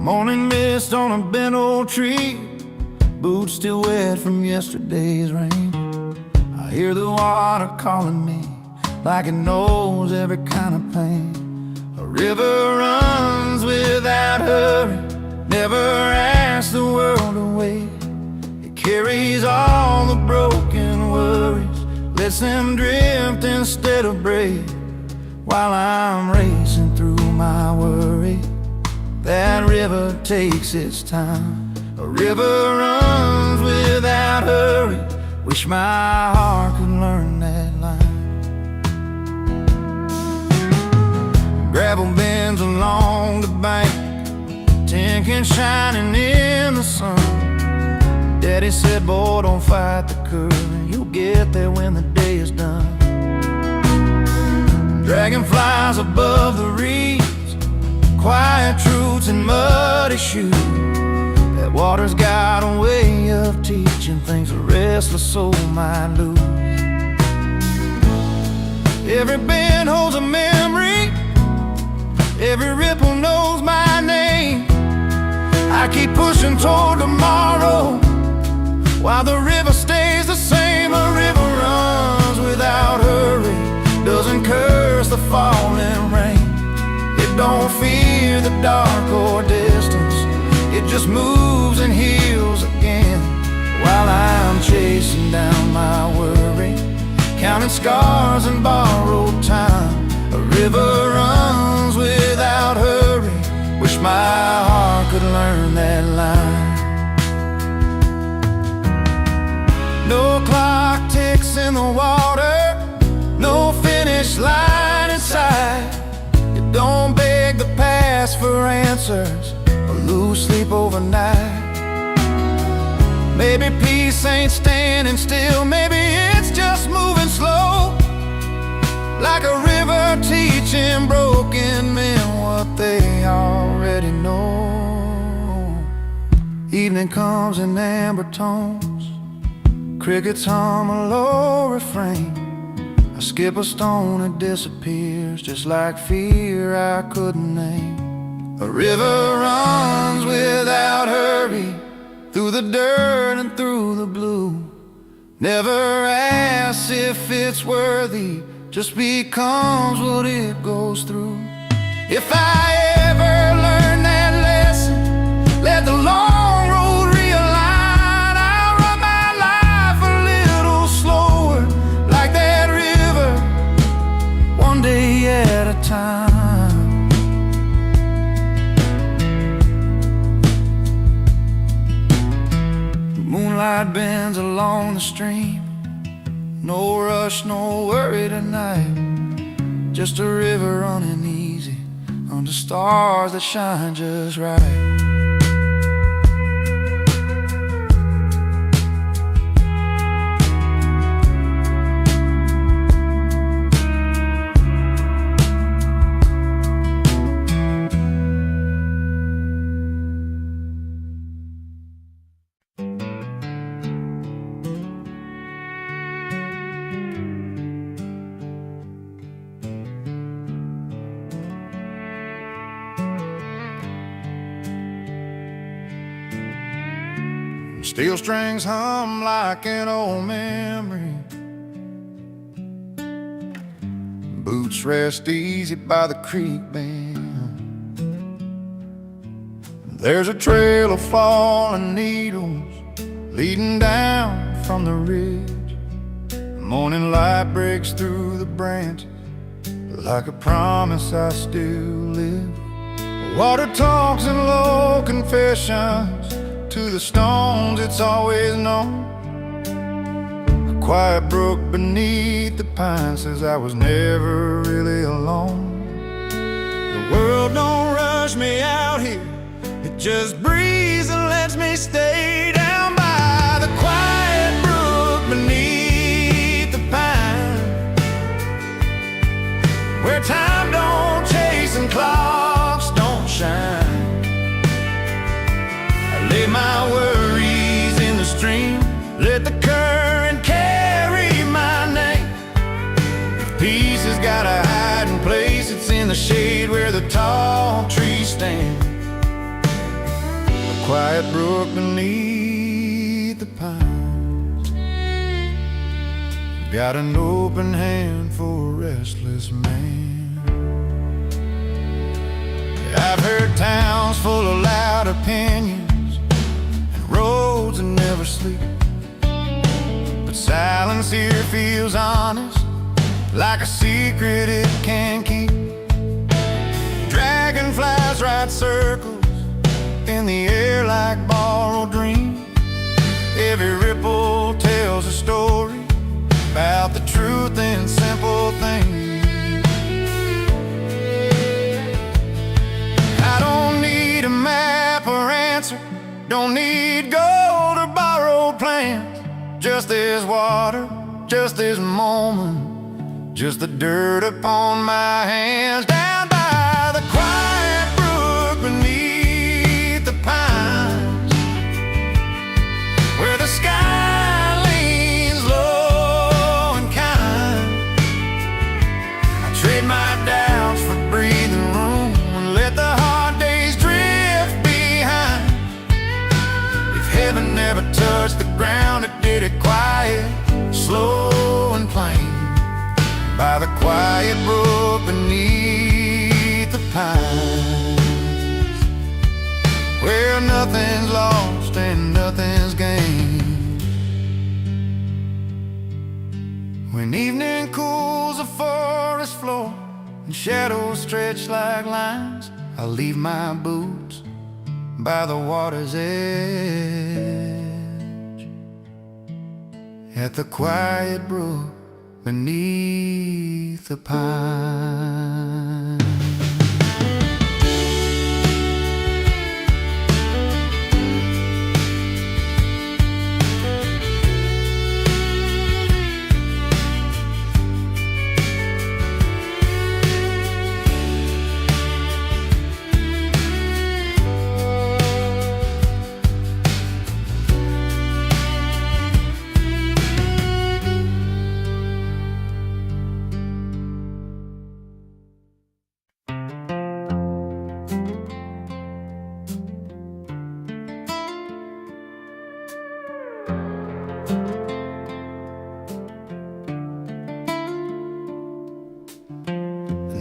Morning mist on a bent old tree, boots still wet from yesterday's rain. I hear the water calling me like it knows every kind of pain. A river runs without hurry, never asks the world to wait. It carries all the broken worries, lets them drift instead of break. While I'm racing through my worry, that river takes its time. A river runs without hurry, wish my heart could learn that line. Gravel bends along the bank, tin can shining in the sun. Daddy said, boy, don't fight the current, you'll get there when the day is done. Dragonflies above the reeds, quiet truths in muddy shoes. That water's got a way of teaching things a restless soul might lose. Every bend holds a memory, every ripple knows my name. I keep pushing toward tomorrow while the river stays the same. A river runs without hurry, doesn't curse the falling rain. It don't fear the dark or distance, it just moves and heals again. While I'm chasing down my worry, counting scars and borrowed time. A river runs without hurry, wish my heart could learn that line. No clock ticks in the water, no finish line in sight. It don't beg the past for answers or lose sleep overnight. Maybe peace ain't standing still, maybe it's just moving slow, like a river teaching broken men what they already know. Evening comes in amber tones, crickets hum a low refrain. I skip a stone, it disappears, just like fear I couldn't name. A river runs without hurry, through the dirt and through the blue. Never asks if it's worthy, just becomes what it goes through. If I ever learn that lesson, let the long road realign. I'll run my life a little slower, like that river, one day at a time. Moonlight bends along the stream, no rush, no worry tonight. Just a river running easy under stars that shine just right. Steel strings hum like an old memory, boots rest easy by the creek bend. There's a trail of fallen needles leading down from the ridge. The morning light breaks through the branches, like a promise I still live. Water talks in low confessions to the stones it's always known. A quiet brook beneath the pine says I was never really alone. The world don't rush me out here, it just breathes and lets me stay down by the quiet brook beneath the pine, where time don't chase and clocks don't shine. Lay my worries in the stream, let the current carry my name. If peace has got a hiding place, it's in the shade where the tall trees stand. quiet brook beneath the pines. Got an open hand for a restless man. I've heard towns full of loud opinions and roads that never sleep, but silence here feels honest, like a secret it can't keep. Dragonflies ride circles in the air like borrowed dreams. Every ripple tells a story about the truth in simple things. I don't need a map or answer, don't need gold or borrowed plans. Just this water, just this moment, just the dirt upon my hands. Down by the quiet brook beneath the pines, where the sky leans low and kind, I trade my doubts for breathing room and let the hard days drift behind. If heaven never touched the ground, it did it quiet, slow and plain, by the quiet brook beneath the pines, where nothing's lost and nothing's gained. When evening cools the forest floor and shadows stretch like lines, I'll leave my boots by the water's edge, at the quiet brook beneath the pine.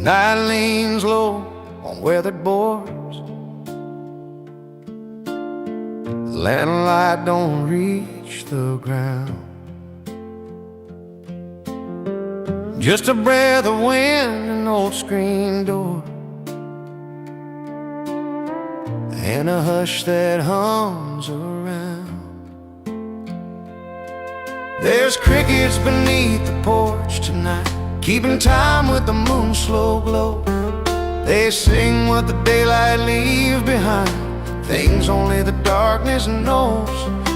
Night leans low on weathered boards, the lantern light don't reach the ground. Just a breath of wind, an old screen door, and a hush that hums around. There's crickets beneath the porch tonight, keeping time with the moon's slow glow. They sing what the daylight leaves behind, things only the darkness knows.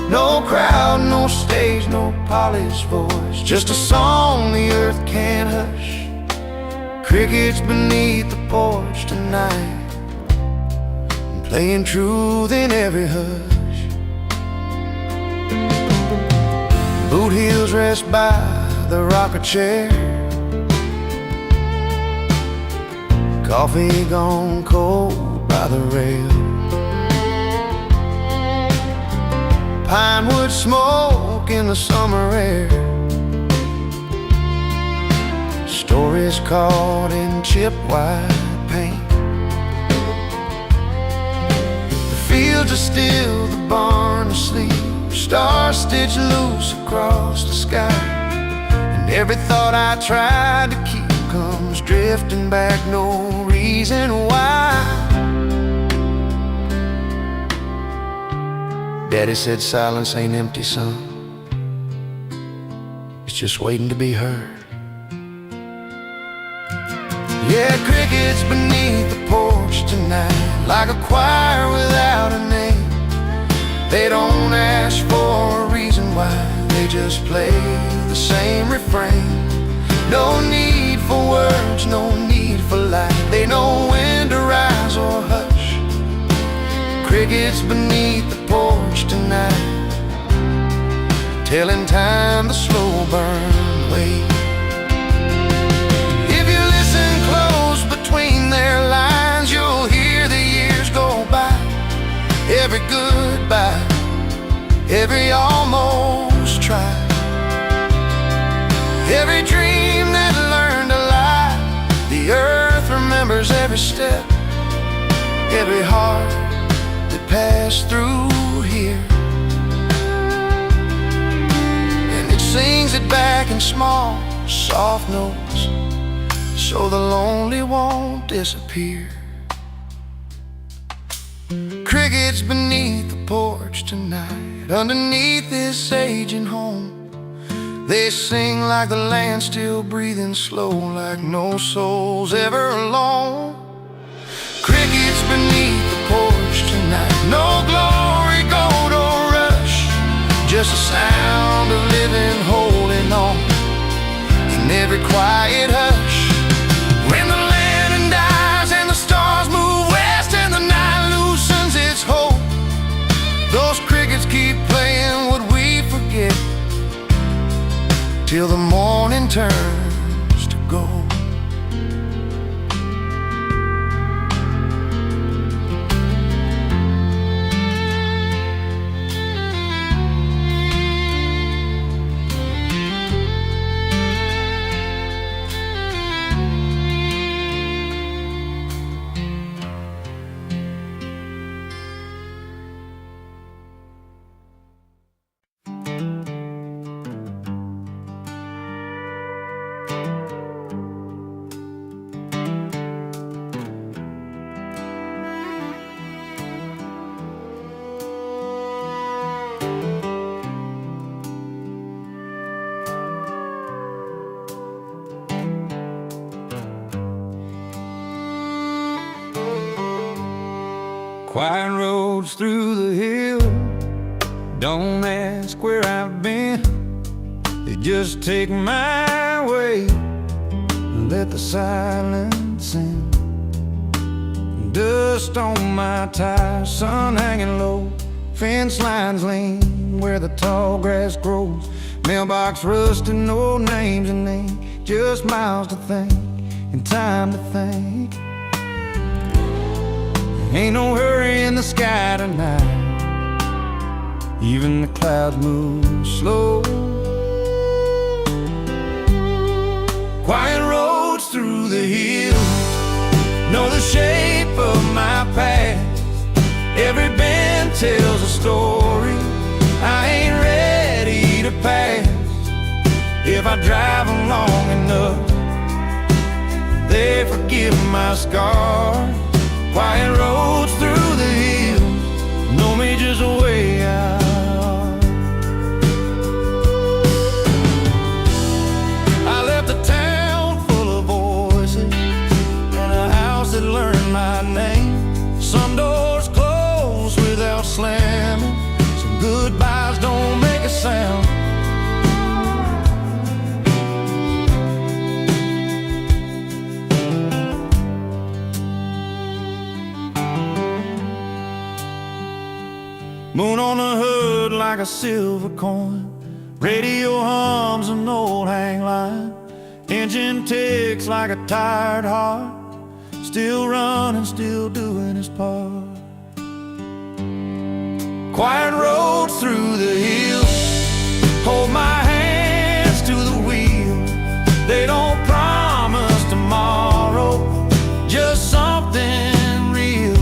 No crowd, no stage, no polished voice, just a song the earth can't hush. Crickets beneath the porch tonight, playing truth in every hush. Boot heels rest by the rocker chair, coffee gone cold by the rail. Pine wood smoke in the summer air, stories caught in chipped white paint. The fields are still, the barn asleep, stars stitched loose across the sky. And every thought I tried to keep comes drifting back, no reason why. Daddy said silence ain't empty, son, it's just waiting to be heard. Yeah, crickets beneath the porch tonight, like a choir without a name. They don't ask for a reason why, they just play the same refrain. No need for words, no need for light, they know when to rise or hush. Crickets beneath the porch tonight, telling time the slow burn way. If you listen close between their lines, you'll hear the years go by. Every good every almost try, every dream that learned to lie. The earth remembers every step, every heart that passed through here, and it sings it back in small, soft notes, so the lonely won't disappear. Crickets beneath the porch tonight, underneath this aging home. They sing like the land still breathing slow, like no soul's ever alone. Crickets beneath the porch tonight, no glory, gold or rush, just the sound of living, holding on in every quiet hush. When the lantern dies and the stars move west and the night loosens its hold, those crickets keep playing what we forget, till the morning turns to gold. Quiet roads through the hill, don't ask where I've been. They just take my way, let the silence in. Dust on my tires, sun hanging low, fence lines lean where the tall grass grows. Mailbox rusting, no names and names, just miles to think and time to think. Ain't no hurry in the sky tonight, even the clouds move slow. Quiet roads through the hills, know the shape of my past. Every bend tells a story I ain't ready to pass. If I drive them long enough, they forgive my scars. Quiet roads through the hills, know me just the way I are. I left a town full of voices and a house that learned my name. Some doors close without slamming, some goodbyes don't make a sound. Moon on the hood like a silver coin, radio hums an old hang line. Engine ticks like a tired heart, still running, still doing his part. Quiet roads through the hills, hold my hands to the wheel. They don't promise tomorrow, just something real.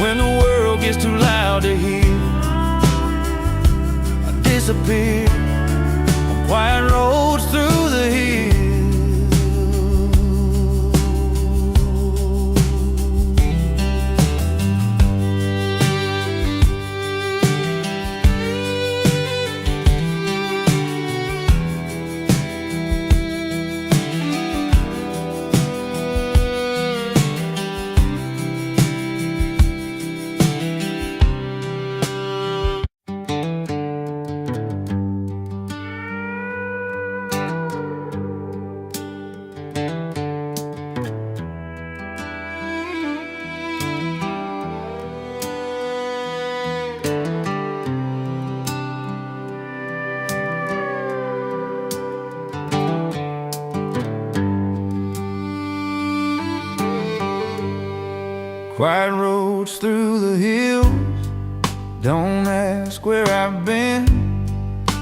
When the world gets too loud to hear, I disappear on quiet roads through the hills. Quiet roads through the hills, Don't ask where I've been,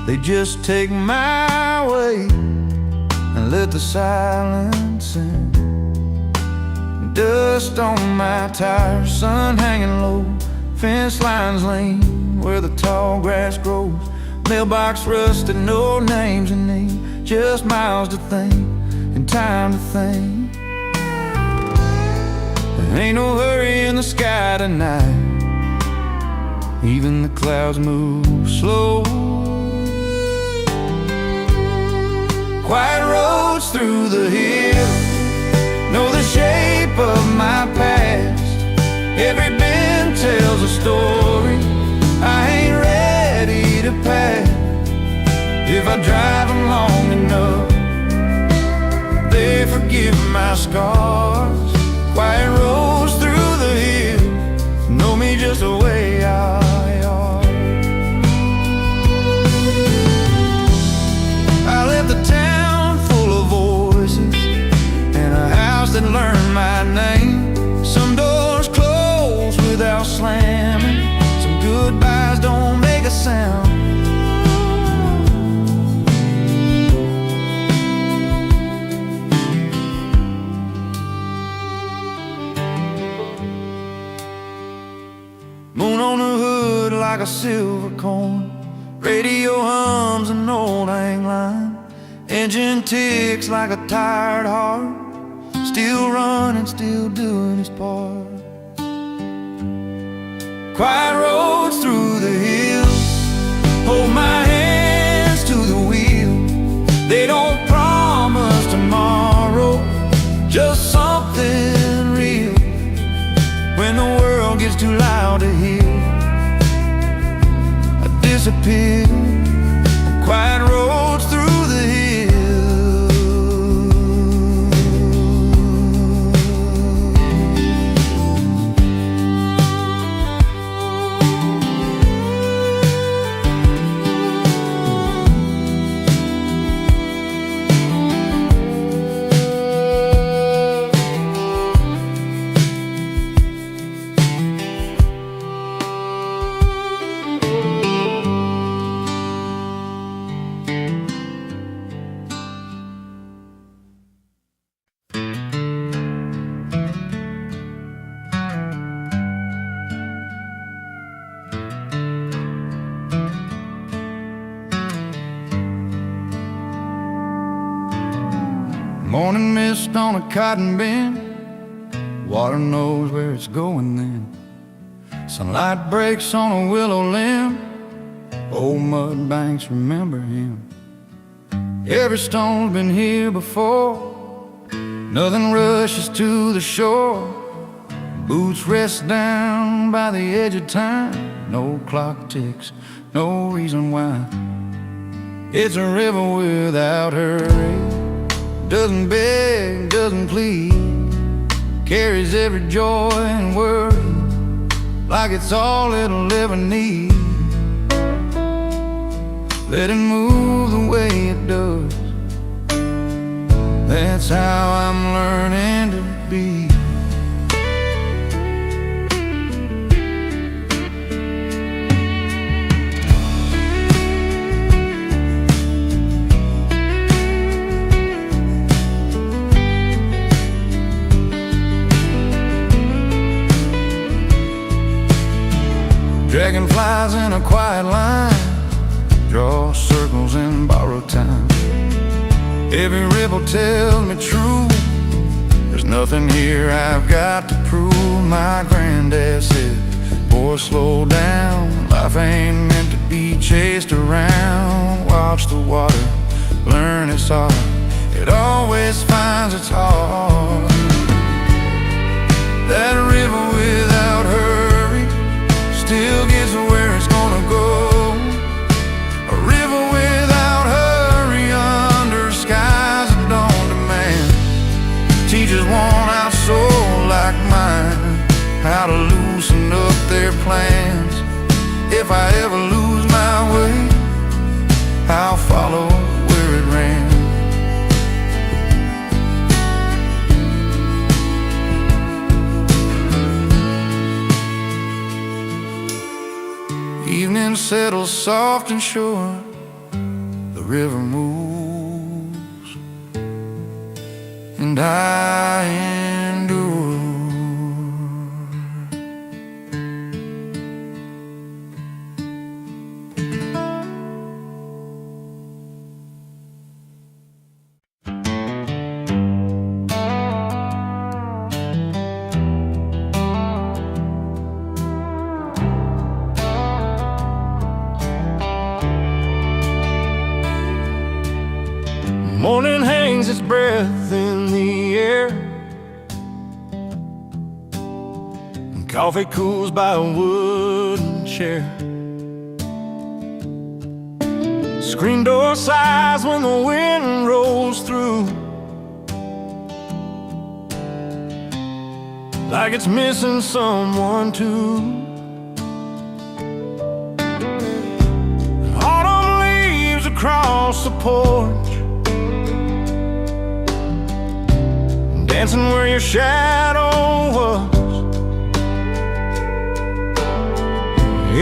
they just take my way and let the silence in. Dust on my tires, sun hanging low, fence lines lean where the tall grass grows. Mailbox rusted, no names in need, just miles to think and time to think. There ain't no hurry in the sky tonight, even the clouds move slow. Quiet roads through the hills know the shape of my past. Every bend tells a story I ain't ready to pass. If I drive them long enough, they forgive my scars. Quiet roads through the hills know me just the way I are. I left the town full of voices and a house that learned my name. Some doors close without slamming, some goodbyes don't make a sound. Moon on the hood like a silver coin, radio hums an old hang line. Engine ticks like a tired heart, still running, still doing his part. Quiet roads through the hills hold my hands to the wheel. They don't promise tomorrow, just something real. When the world gets too loud to hear, I disappear. Quiet roads through the hills. Morning mist on a cotton bin, water knows where it's going then. Sunlight breaks on a willow limb, old mud banks remember him. Every stone's been here before, nothing rushes to the shore. Boots rest down by the edge of time, no clock ticks, no reason why. It's a river without hurry, doesn't beg, doesn't plead, carries every joy and worry like it's all it'll ever need. Let it move the way it does, that's how I'm learning to be. Dragonflies in a quiet line, draw circles in borrowed time. Every ripple tells me true, there's nothing here I've got to prove. My granddad said, boy, slow down, life ain't meant to be chased around. Watch the water, learn its art, it always finds its heart. That river without hurry still gets where it's gonna go. A river without hurry under skies that don't demand, teaches worn-out soul like mine how to loosen up their plans. If I ever lose my way, I'll follow where it ran. evening settles soft and sure, the river moves, and I endure. Morning hangs its breath in the air, and coffee cools by a wooden chair. Screen door sighs when the wind rolls through, like it's missing someone too. Autumn leaves across the porch, dancing where your shadow was.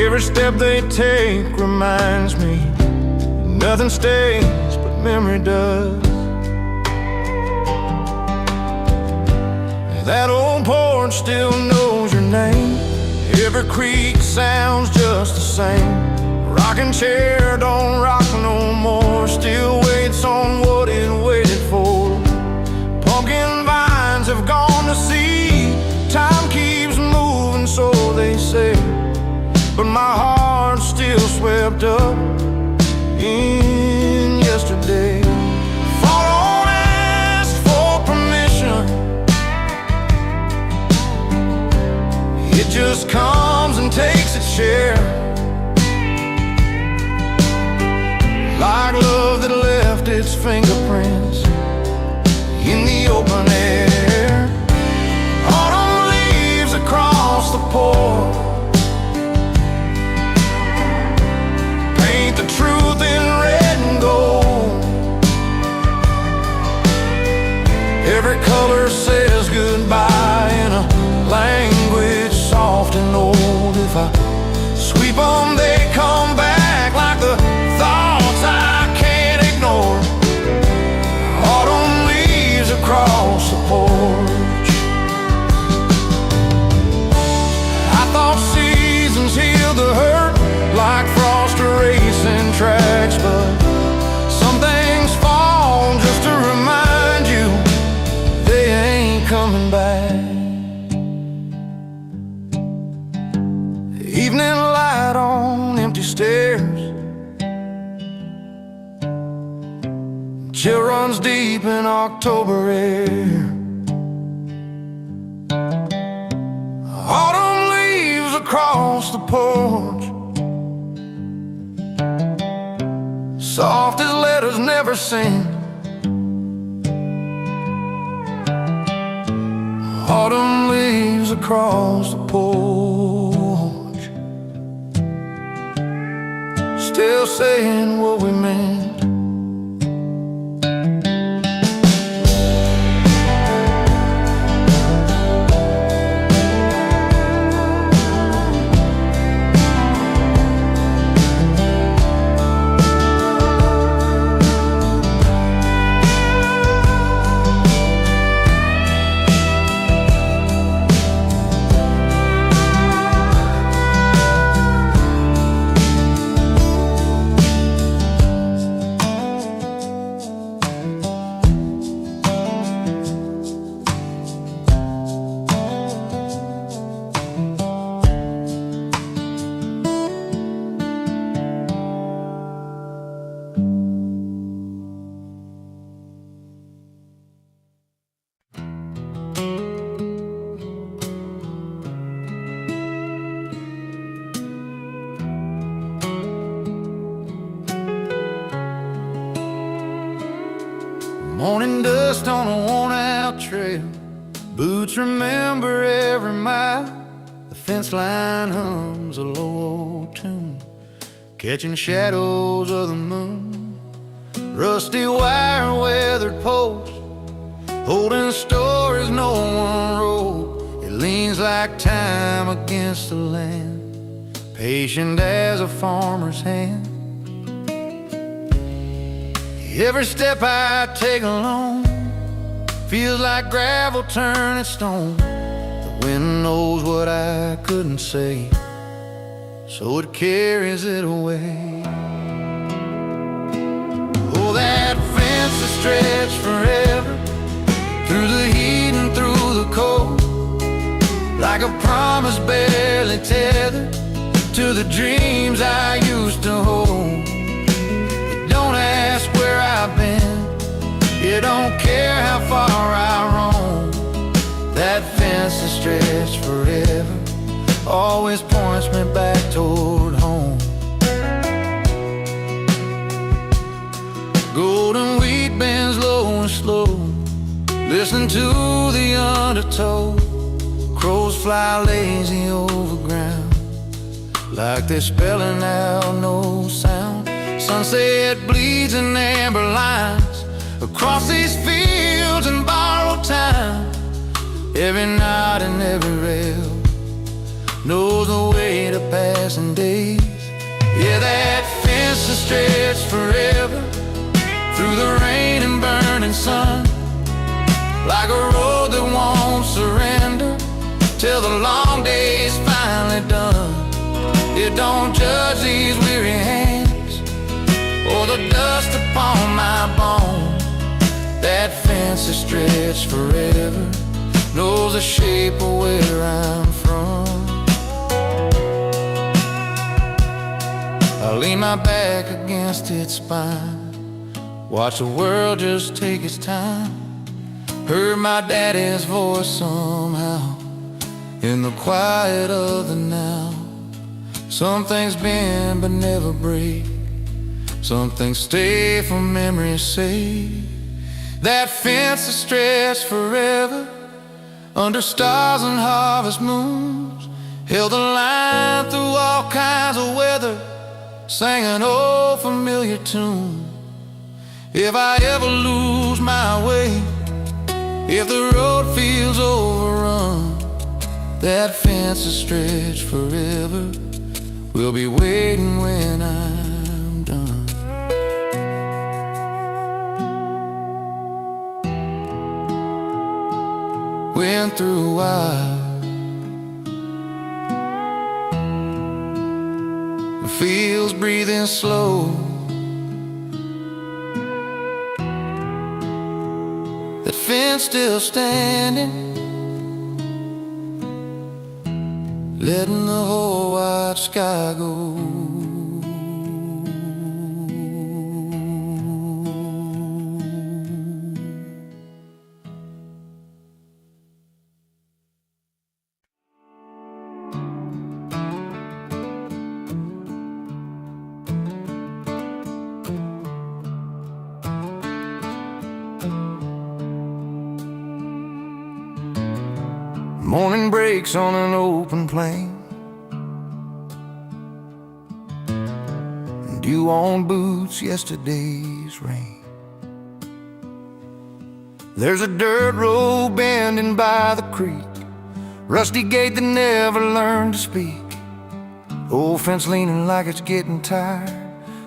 Every step they take reminds me nothing stays but memory does. That old porch still knows your name. Every creak sounds just the same. Rocking chair don't rock no more, still waits on what it waited for. Pumpkin vines have gone to seed, time keeps moving, so they say, but my heart's still swept up in yesterday. Fall don't ask for permission, it just comes and takes its share. Like love that left its fingerprints in the open air. Autumn leaves across the porch, paint the truth in red and gold. Every color says goodbye in a language soft and old. If I sweep them, they come back like the thoughts I can't ignore. Autumn leaves across the porch. I thought seasons healed the hurt like frost erasing tracks, but some things fall just to remind you they ain't coming back. Evening light on empty stairs, chill runs deep in October air. Autumn leaves across the porch, soft as letters never sent. Autumn leaves across the porch, still saying what we meant. Morning dust on a worn-out trail, boots remember every mile. The fence line hums a low old tune, catching shadows of the moon. Rusty wire, weathered post, holding stories no one wrote. It leans like time against the land, patient as a farmer's hand. Every step I take alone feels like gravel turning stone. The wind knows what I couldn't say, so it carries it away. Oh, that fence is stretched forever, through the heat and through the cold, like a promise barely tethered to the dreams I used to hold. You don't ask where I've been, you don't care how far I roam. That fence is stretched forever, always points me back toward home. Golden wheat bends low and slow, listen to the undertow. Crows fly lazy over ground, like they're spelling out no sound. Sunset bleeds in amber lines across these fields in borrowed time. Every night and every rail knows the way to passing days. Yeah, that fence is stretched forever, through the rain and burning sun, like a road that won't surrender till the long day's finally done. It don't judge these weary hands or the dust upon my bones. That fence is stretched forever, knows the shape of where I'm from. I lean my back against its spine, watch the world just take its time. Heard my daddy's voice somehow in the quiet of the now. Some things bend but never break, some things stay for memory's sake. That fence is stretched forever, under stars and harvest moons, held the line through all kinds of weather, sang an old familiar tune. If I ever lose my way, if the road feels overrun, that fence is stretched forever, we'll be waiting when I'm done. Went through a while, the fields breathing slow, that fence still standing, letting the whole wide sky go. Morning breaks on an open plain, dew on boots, yesterday's rain. There's a dirt road bending by the creek, rusty gate that never learned to speak, old fence leaning like it's getting tired,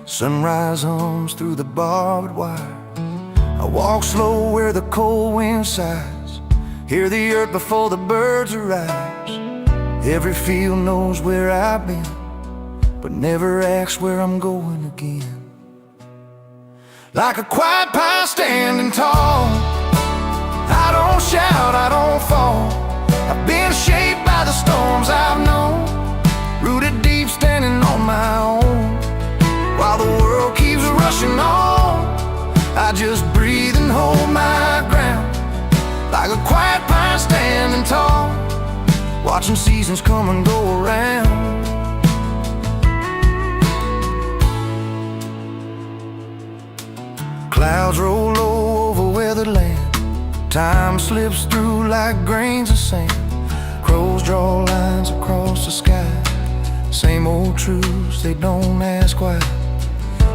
sunrise hums through the barbed wire. I walk slow where the cold wind sighs, hear the earth before the birds arise. Every field knows where I've been, but never asks where I'm going again. Like a quiet pine standing tall, I don't shout, I don't fall. I've been shaped by the storms I've known, rooted deep standing on my own. While the world keeps rushing on, I just breathe and hold my ground. Like a quiet pine standing tall, watching seasons come and go around. Clouds roll low over weathered land, time slips through like grains of sand. Crows draw lines across the sky, same old truths, they don't ask why.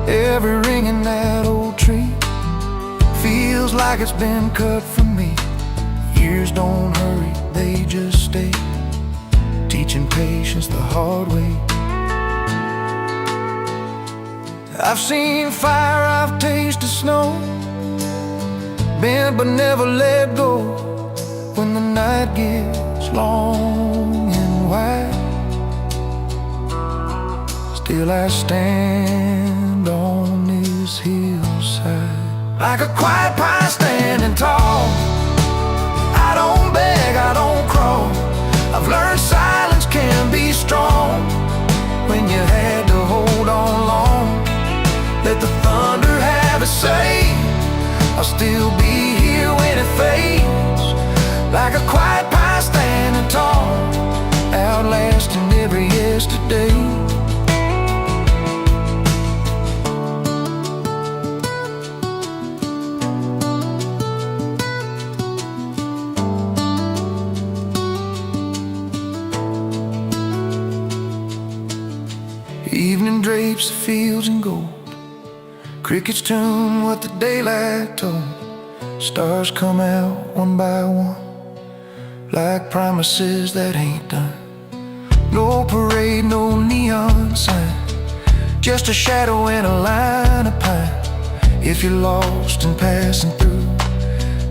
Every ring in that old tree feels like it's been cut for me. Years don't hurry, they just stay, teaching patience the hard way. I've seen fire, I've tasted snow, bent but never let go. When the night gets long and wide, still I stand on this hillside, like a quiet pine standing tall. I don't beg, I don't crawl. I've learned silence can be strong. When you had to hold on long, let the thunder have its say. I'll still be here when it fades, like a quiet pine standing tall, outlasting every yesterday. Evening drapes the fields in gold, crickets tune what the daylight told. Stars come out one by one, like promises that ain't done. No parade, no neon sign, just a shadow and a line of pine. If you're lost and passing through,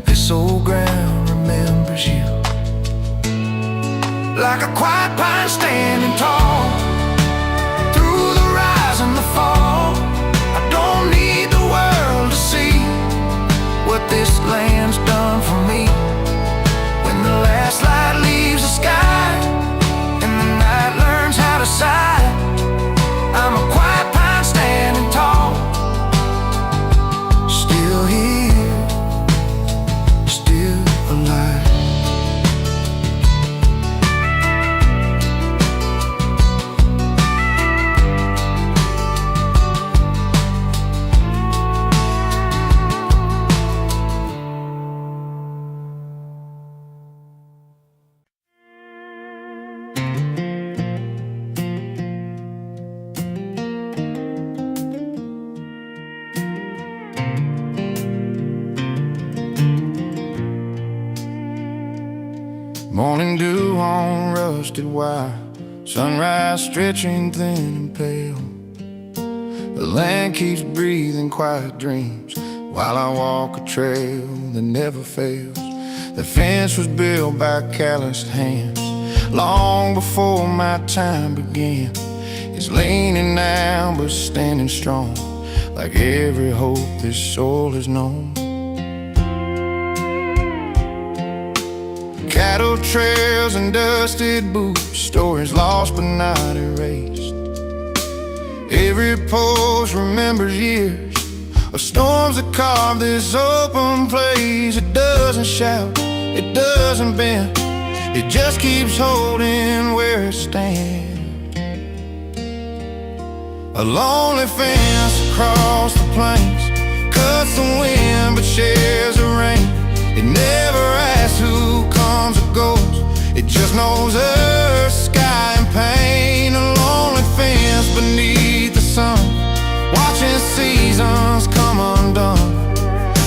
this old ground remembers you, like a quiet pine standing tall. And the fall, I don't need the world to see what this land's done for me. When the last light leaves the sky and the night learns how to sigh, I'm a quiet pine standing tall, still here, still alive. Morning dew on rusted wire, sunrise stretching thin and pale. The land keeps breathing quiet dreams while I walk a trail that never fails. The fence was built by calloused hands long before my time began. It's leaning now but standing strong, like every hope this soul has known. Cattle trails and dusted boots, stories lost but not erased. Every post remembers years of storms that carved this open place. It doesn't shout, it doesn't bend, it just keeps holding where it stands. A lonely fence across the plains cuts the wind but shares the rain. It never asks who comes or goes, it just knows earth, sky, and pain. A lonely fence beneath the sun, watching seasons come undone.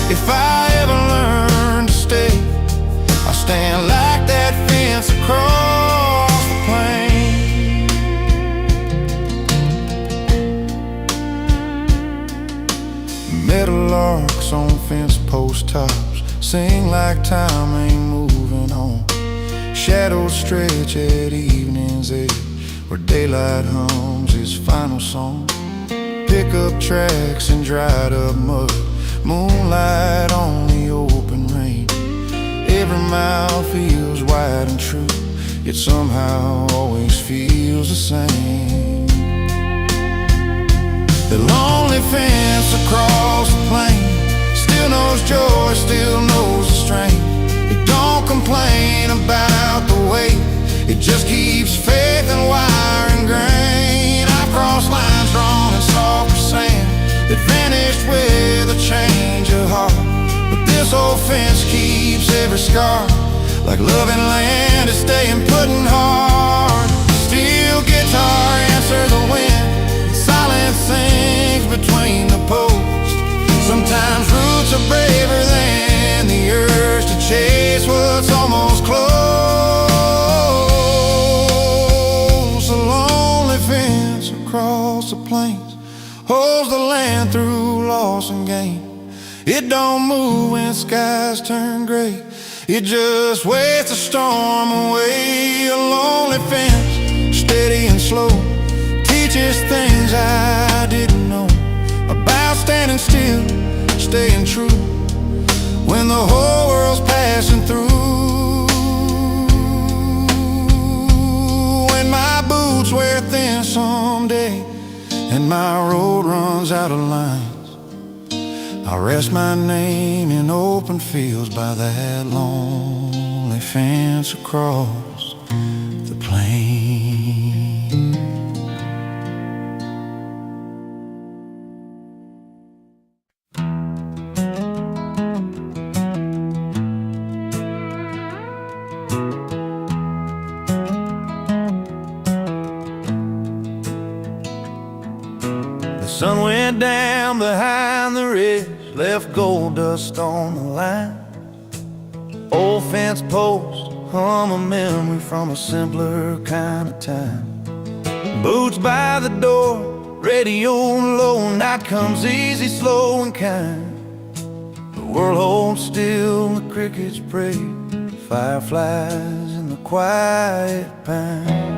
If I ever learn to stay, I'll stand like that fence across the plain. Meadowlarks on fence post tops sing like time ain't moving on. Shadows stretch at evening's edge, where daylight hums its final song. Pickup tracks and dried up mud, moonlight on the open range. Every mile feels wide and true, yet somehow always feels the same. The lonely fence across the plain still knows joy, still knows the strength. It don't complain about the weight, it just keeps faith and wire and grain. I've crossed lines drawn in softer sand that vanished with a change of heart, but this old fence keeps every scar, like loving land is staying put in hard. Steel guitar answer the wind, silence sings between the posts. Sometimes roots are braver than the urge to chase what's almost close. A lonely fence across the plains, holds the land through loss and gain. It don't move when skies turn gray. It just waits the storm away. A lonely fence, steady and slow, teaches things I didn't know about standing still, staying true when the whole world's passing through. When my boots wear thin someday and my road runs out of lines, I'll rest my name in open fields by that lonely fence across the plain. The sun went down behind the ridge, left gold dust on the line. Old fence posts hum a memory from a simpler kind of time. Boots by the door, radio low, night comes easy, slow and kind. The world holds still, the crickets pray, fireflies in the quiet pines.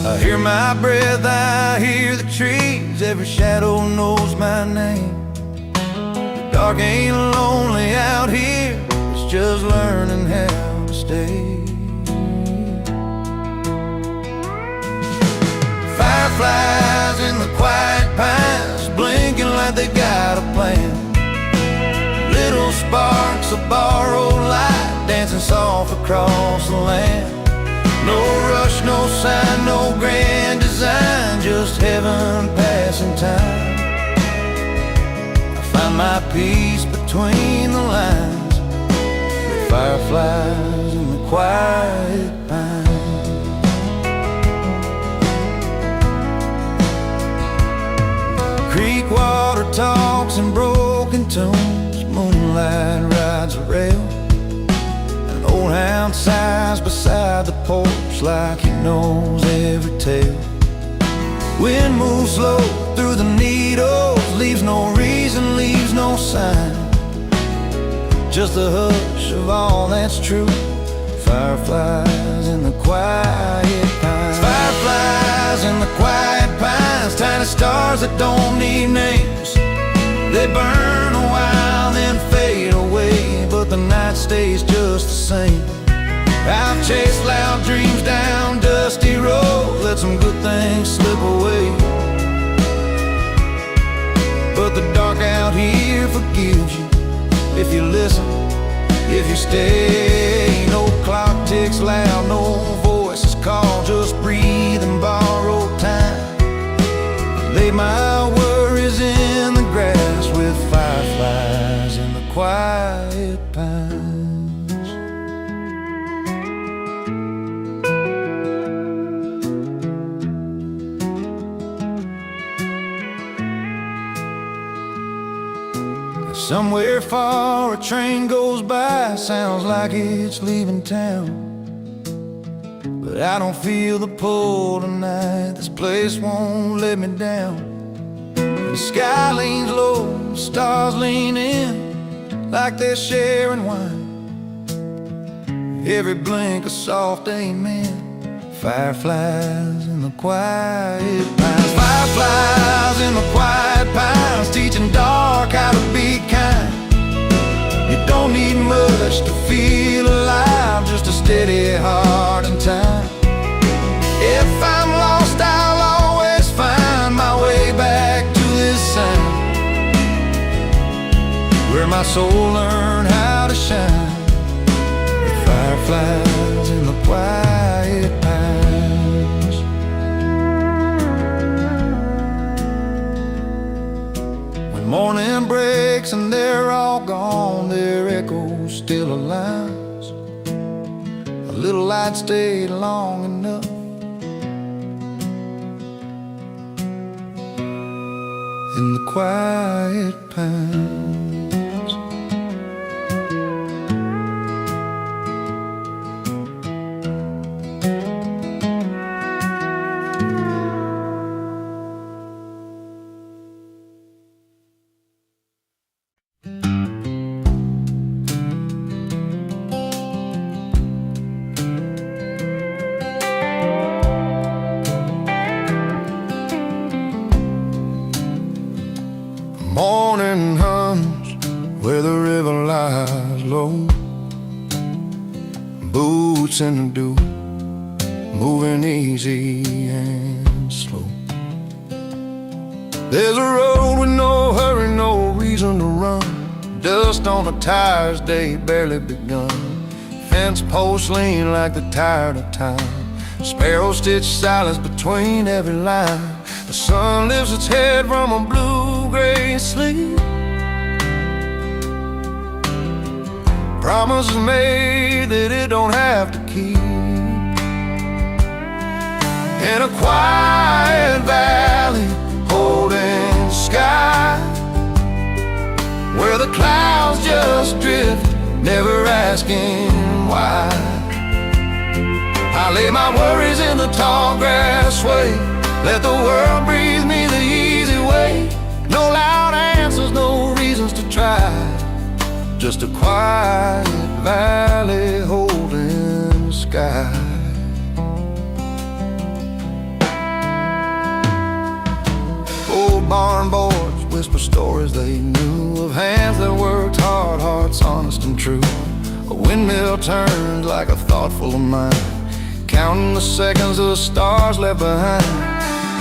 I hear my breath, I hear the trees, every shadow knows my name. The dark ain't lonely out here, it's just learning how to stay. Fireflies in the quiet pines, blinking like they got a plan. Little sparks of borrowed light, dancing soft across the land. No rush, no sign, no grand design, just heaven passing time. I find my peace between the lines, with fireflies in the quiet pines. Creek water talks in broken tunes, moonlight rides a rail. Old hound sighs beside the porch like he knows every tale. Wind moves slow through the needles, leaves no reason, leaves no sign, just the hush of all that's true. Fireflies in the quiet pines. Fireflies in the quiet pines, tiny stars that don't need names. They burn a while, then fade away, but the night stays just the same. I've chased loud dreams down dusty roads, let some good things slip away, but the dark out here forgives you if you listen, if you stay. No clock ticks loud, no voices call, just breathe and borrow time. Lay my worries in the grass with fireflies in the quiet pines. Somewhere far a train goes by, sounds like it's leaving town, but I don't feel the pull tonight, this place won't let me down. The sky leans low, the stars lean in like they're sharing wine. Every blink a soft amen. Fireflies in the quiet pines. Fireflies in the quiet pines, teaching dark how to be kind. You don't need much to feel alive, just a steady heart and time. If I'm lost, I'll always find my way back to this sound, where my soul learned how to shine. With fireflies in the quiet pines. When morning breaks and they're all gone, their echo still aligns. A little light stayed long enough. In the quiet pines. easy and slow. There's a road with no hurry, no reason to run. Dust on the tires, day barely begun. Fence posts lean like they're tired of time. Sparrows stitch silence between every line. The sun lifts its head from a blue-gray sleep. Promises made that it don't have to keep. In a quiet valley, holding sky, where the clouds just drift, never asking why. I lay my worries in the tall grass sway. Let the world breathe me the easy way. No loud answers, no reasons to try. Just a quiet valley holding sky. Old barn boards whisper stories they knew of hands that worked hard, hearts honest and true. A windmill turns like a thoughtful mind, counting the seconds of the stars left behind.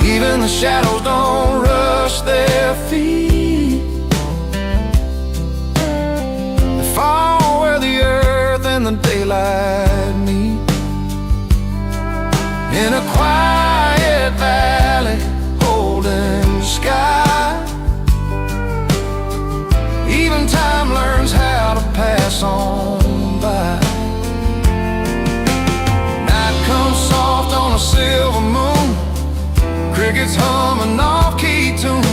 Even the shadows don't rush their feet. They fall where the earth and the daylight meet. In a quiet valley holding sky, even time learns how to pass on by. Night comes soft on a silver moon, crickets hum an off-key tune.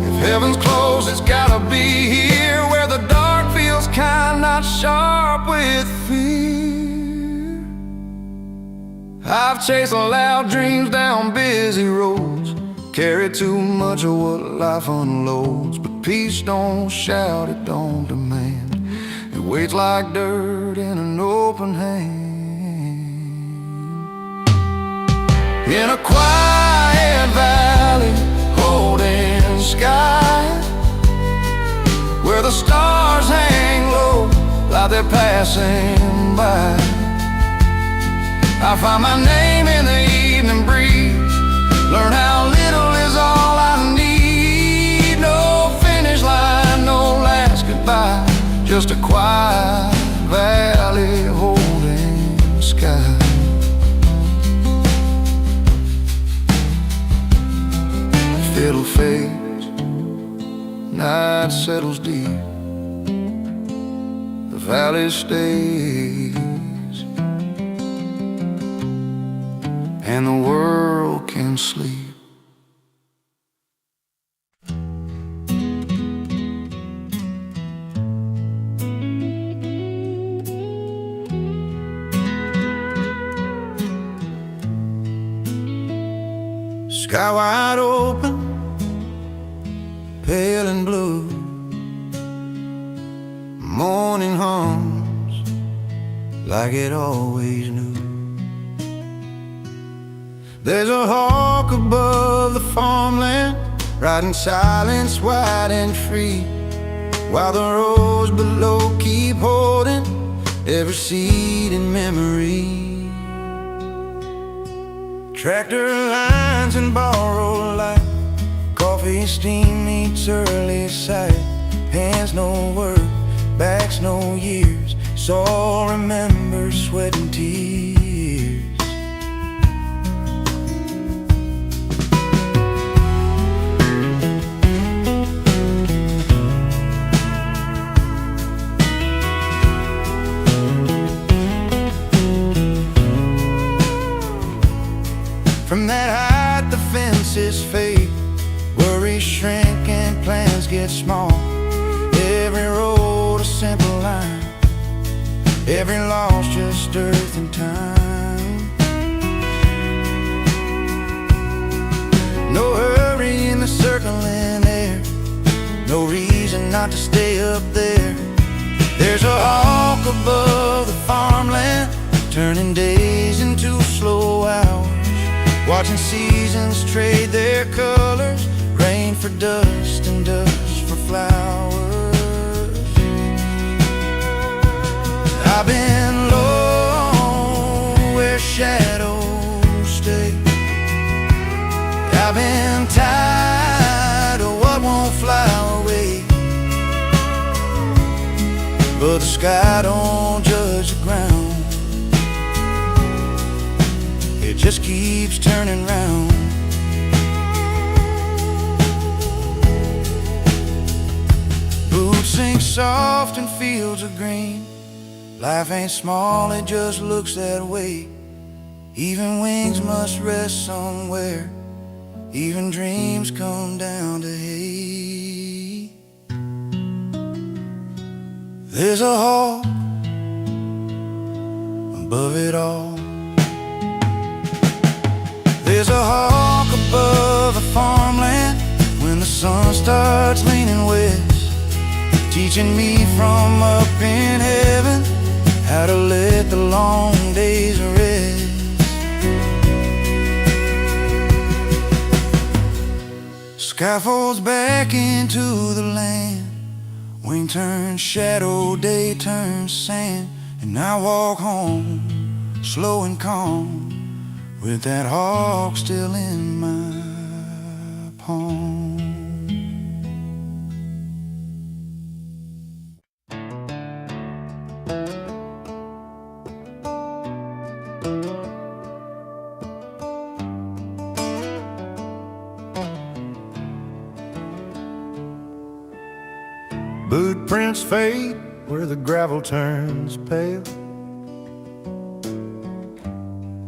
If heaven's close, it's gotta be here, where the dark feels kind, not sharp with fear. I've chased loud dreams down busy roads, carried too much of what life unloads. But peace don't shout, it don't demand. It waits like dirt in an open hand. In a quiet valley holding sky, where the stars hang low like they're passing by, I find my name in the evening breeze, learn how little is all I need. No finish line, no last goodbye, just a quiet valley holding sky. Fiddle fades, night settles deep, the valley stays, and the world can sleep. Sky wide open, pale and blue, morning hums like it always knew. There's a hawk above the farmland, riding silence wide and free, while the rows below keep holding every seed in memory. Tractor lines and borrowed light, coffee steam meets early sight. Hands no work, backs no years, soul remembers sweat and tears. From that height the fences fade, worries shrink and plans get small. Every road a simple line, every loss just earth and time. No hurry in the circling air, no reason not to stay up there. There's a hawk above the farmland, turning days into slow hours, watching seasons trade their colors, rain for dust and dust for flowers. I've been low where shadows I've been tired of what won't fly away, but the sky don't judge the ground. It just keeps turning round. Boots sing soft in fields of green. Life ain't small, it just looks that way. Even wings must rest somewhere. Even dreams come down to hay. There's a hawk above it all. There's a hawk above the farmland when the sun starts leaning west, teaching me from up in heaven how to let the long days rest. Sky falls back into the land, wing turns shadow, day turns sand, and I walk home, slow and calm, with that hawk still in my palm. Boot prints fade where the gravel turns pale.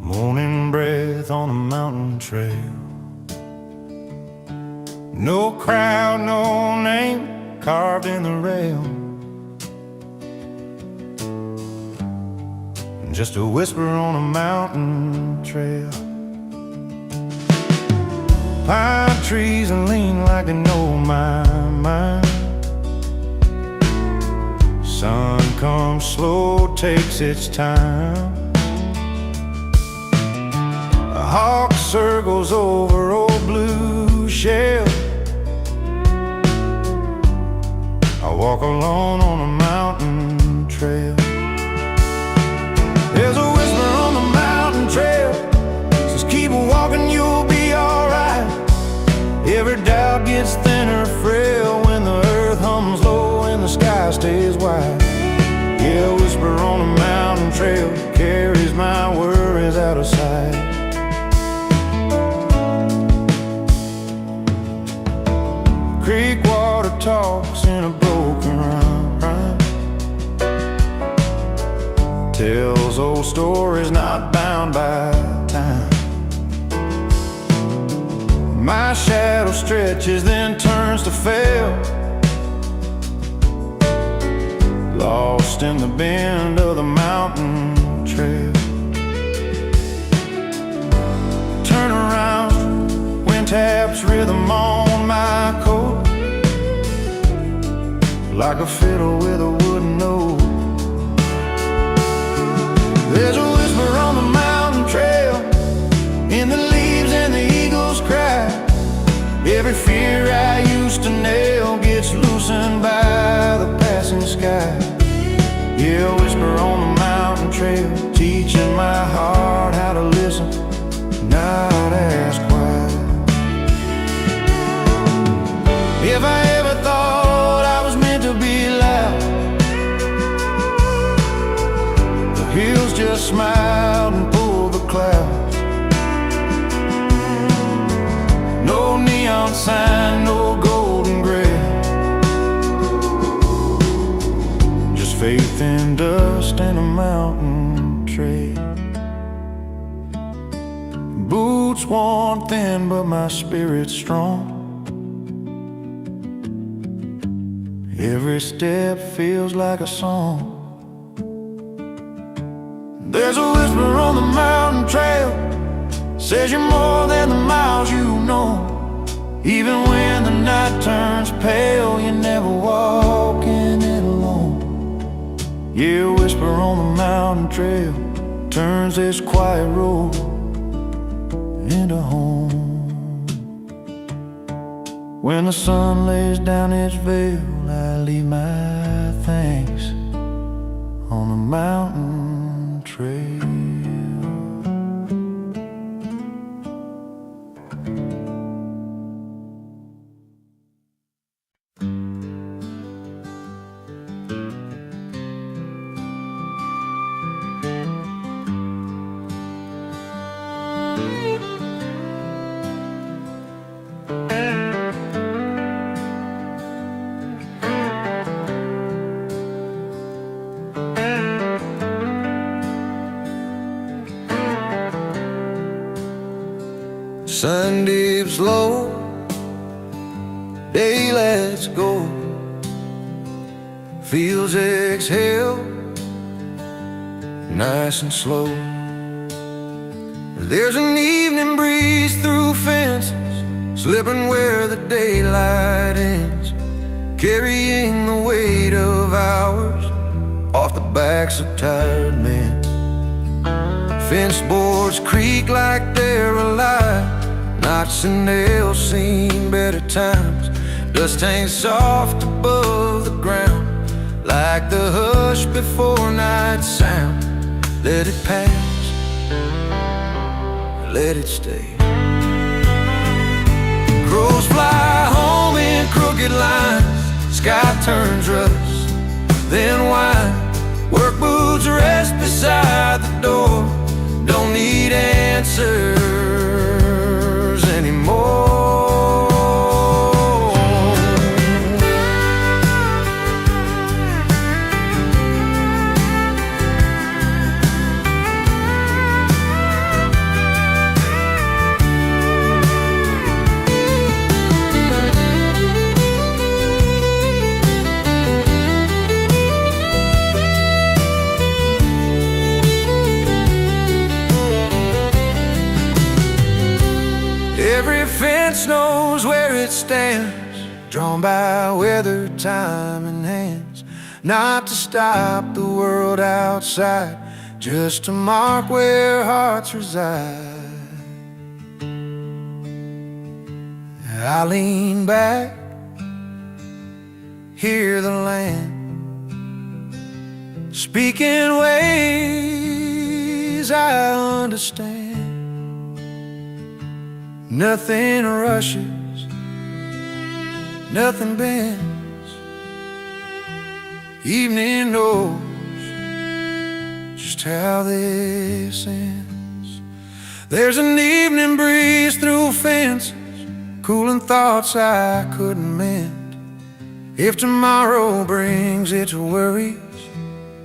Morning breath on a mountain trail. No crowd, no name carved in the rail. Just a whisper on a mountain trail. Pine trees and lean like they know my mind. Sun comes slow, takes its time. A hawk circles over old blue shell. I walk alone on a mountain trail. There's a whisper on the mountain trail, says keep walking, you'll be alright. Every doubt gets thinner, frail, when the earth hums low and the sky stays wide. Yeah, a whisper on a mountain trail carries my worries out of sight. Creek water talks in a broken rhyme, tells old stories not bound by time. My shadow stretches, then turns to fail, lost in the bend of the mountain trail. Turn around, wind taps rhythm on my coat, like a fiddle with a wooden note. There's a whisper on the mountain trail, in the leaves and the eagles cry. Every fear I used to nail gets loosened by the passing sky. Yeah, a whisper on the mountain trail, teaching my heart how to listen, not ask why. If I ever thought I was meant to be loud, the hills just smiled and pulled the clouds. No neon sign, no golden grail, just faith in dust and a mountain trail. Boots worn thin, but my spirit's strong. Every step feels like a song. There's a whisper on the mountain trail, says you're more than the miles you know. Even when the night turns pale, you're never walking it alone. Yeah, a whisper on the mountain trail turns this quiet road into home. When the sun lays down its veil, I leave my thanks on the mountain trail. sun dips low, day lets go, fields exhale, nice and slow. There's an evening breeze through fences, slipping where the daylight ends, carrying the weight of hours off the backs of tired men. Fence boards creak like they're alive, knots and nails seen better times. Dust hangs soft above the ground, like the hush before night sound. Let it pass, let it stay. Crows fly home in crooked lines, sky turns rust, then wine. Work boots rest beside the door, don't need answers anymore. Every fence knows where it stands, drawn by weather, time, and hands. Not to stop the world outside, just to mark where hearts reside. I lean back, hear the land speaking ways I understand. Nothing rushes, nothing bends. Evening knows just how this ends. There's an evening breeze through fences, cooling thoughts I couldn't mend. If tomorrow brings its worries,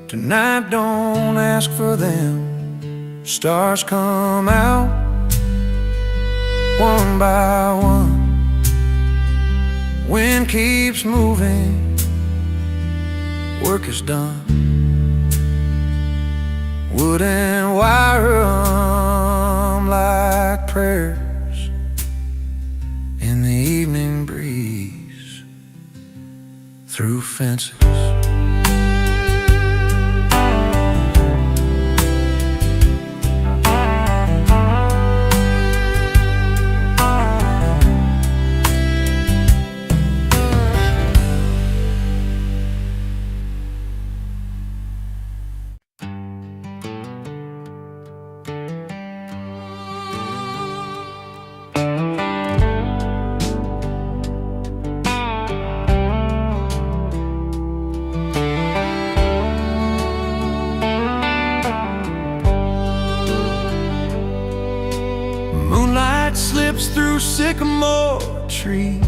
tonight don't ask for them. Stars come out one by one, wind keeps moving, work is done. Wood and wire hum like prayers in the evening breeze through fences. Moonlight slips through sycamore trees,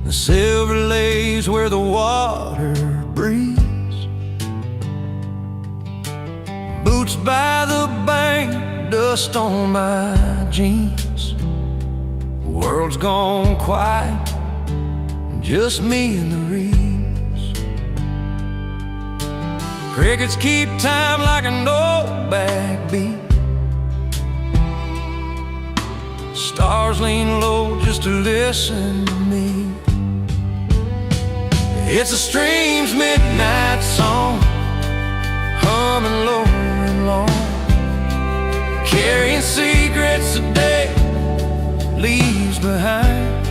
the silver lays where the water breathes. Boots by the bank, dust on my jeans. World's gone quiet, just me and the reeds. Crickets keep time like an old backbeat. Stars lean low just to listen to me. It's a stream's midnight song, humming low and long, carrying secrets a day leaves behind.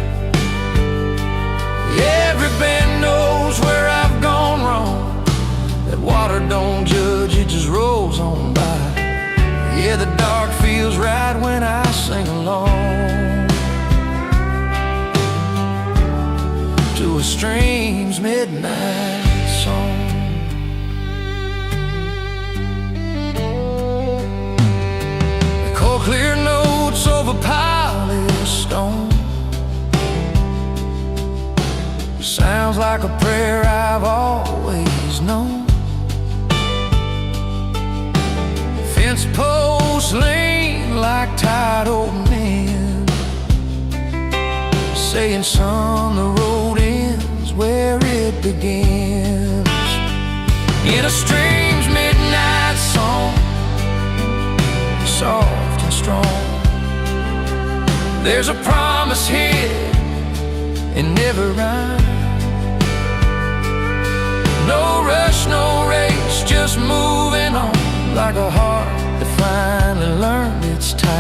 Every bend knows where I've gone wrong. That water don't judge, it just rolls on by. Yeah, the dark feels right when I sing along to a stream's midnight song. The cold clear notes of a polished stone sounds like a prayer I've always known. Fence posts lean like like tired old men, saying, son, the road ends where it begins. In a strange midnight song, soft and strong, there's a promise here in every rhyme. No rush, no race, just moving on, like a heart that finally learned its time.